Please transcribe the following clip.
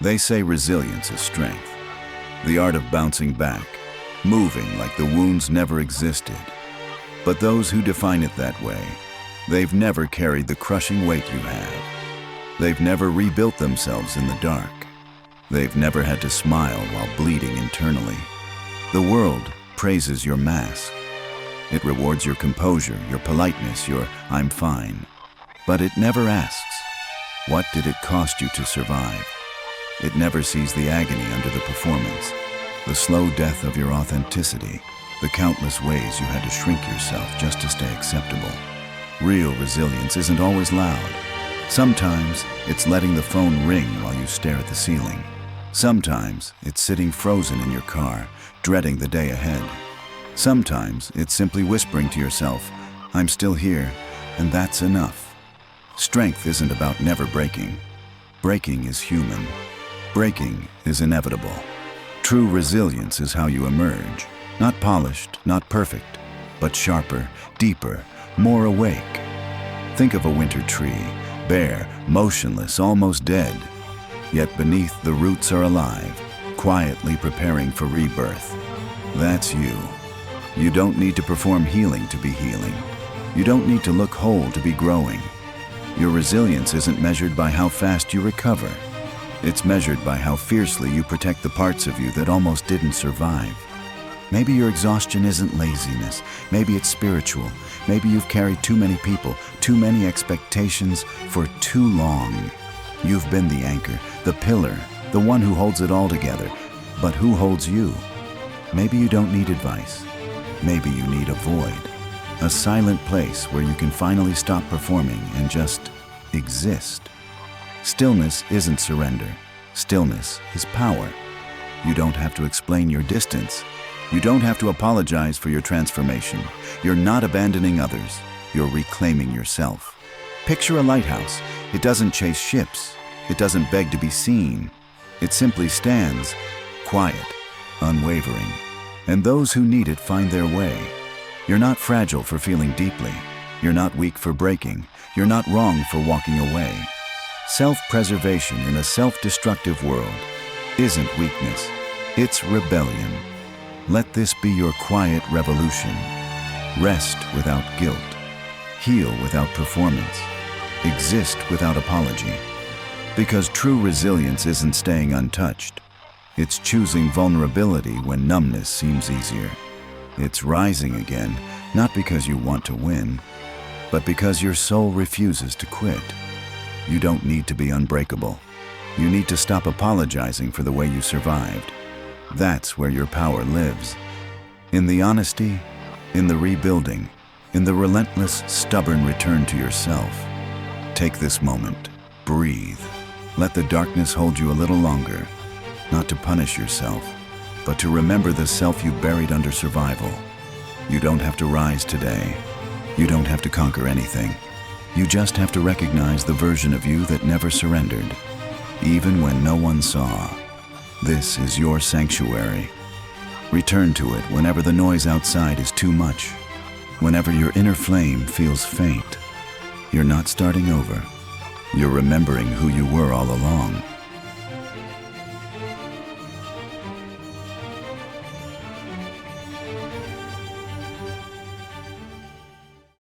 They say resilience is strength, the art of bouncing back, moving like the wounds never existed. But those who define it that way, they've never carried the crushing weight you have. They've never rebuilt themselves in the dark. They've never had to smile while bleeding internally. The world praises your mask. It rewards your composure, your politeness, your "I'm fine." But it never asks, what did it cost you to survive? It never sees the agony under the performance, the slow death of your authenticity, the countless ways you had to shrink yourself just to stay acceptable. Real resilience isn't always loud. Sometimes it's letting the phone ring while you stare at the ceiling. Sometimes it's sitting frozen in your car, dreading the day ahead. Sometimes it's simply whispering to yourself, "I'm still here, and that's enough." Strength isn't about never breaking. Breaking is human. Breaking is inevitable. True resilience is how you emerge. Not polished, not perfect, but sharper, deeper, more awake. Think of a winter tree, bare, motionless, almost dead. Yet beneath the roots are alive, quietly preparing for rebirth. That's you. You don't need to perform healing to be healing. You don't need to look whole to be growing. Your resilience isn't measured by how fast you recover. It's measured by how fiercely you protect the parts of you that almost didn't survive. Maybe your exhaustion isn't laziness. Maybe it's spiritual. Maybe you've carried too many people, too many expectations for too long. You've been the anchor, the pillar, the one who holds it all together. But who holds you? Maybe you don't need advice. Maybe you need a void. A silent place where you can finally stop performing and just exist. Stillness isn't surrender. Stillness is power. You don't have to explain your distance. You don't have to apologize for your transformation. You're not abandoning others. You're reclaiming yourself. Picture a lighthouse. It doesn't chase ships. It doesn't beg to be seen. It simply stands, quiet, unwavering. And those who need it find their way. You're not fragile for feeling deeply. You're not weak for breaking. You're not wrong for walking away. Self-preservation in a self-destructive world isn't weakness. It's rebellion. Let this be your quiet revolution. Rest without guilt. Heal without performance. Exist without apology. Because true resilience isn't staying untouched. It's choosing vulnerability when numbness seems easier. It's rising again, not because you want to win, but because your soul refuses to quit. You don't need to be unbreakable. You need to stop apologizing for the way you survived. That's where your power lives. In the honesty, in the rebuilding, in the relentless, stubborn return to yourself. Take this moment. Breathe. Let the darkness hold you a little longer. Not to punish yourself, but to remember the self you buried under survival. You don't have to rise today. You don't have to conquer anything. You just have to recognize the version of you that never surrendered, even when no one saw. This is your sanctuary. Return to it whenever the noise outside is too much, whenever your inner flame feels faint. You're not starting over. You're remembering who you were all along.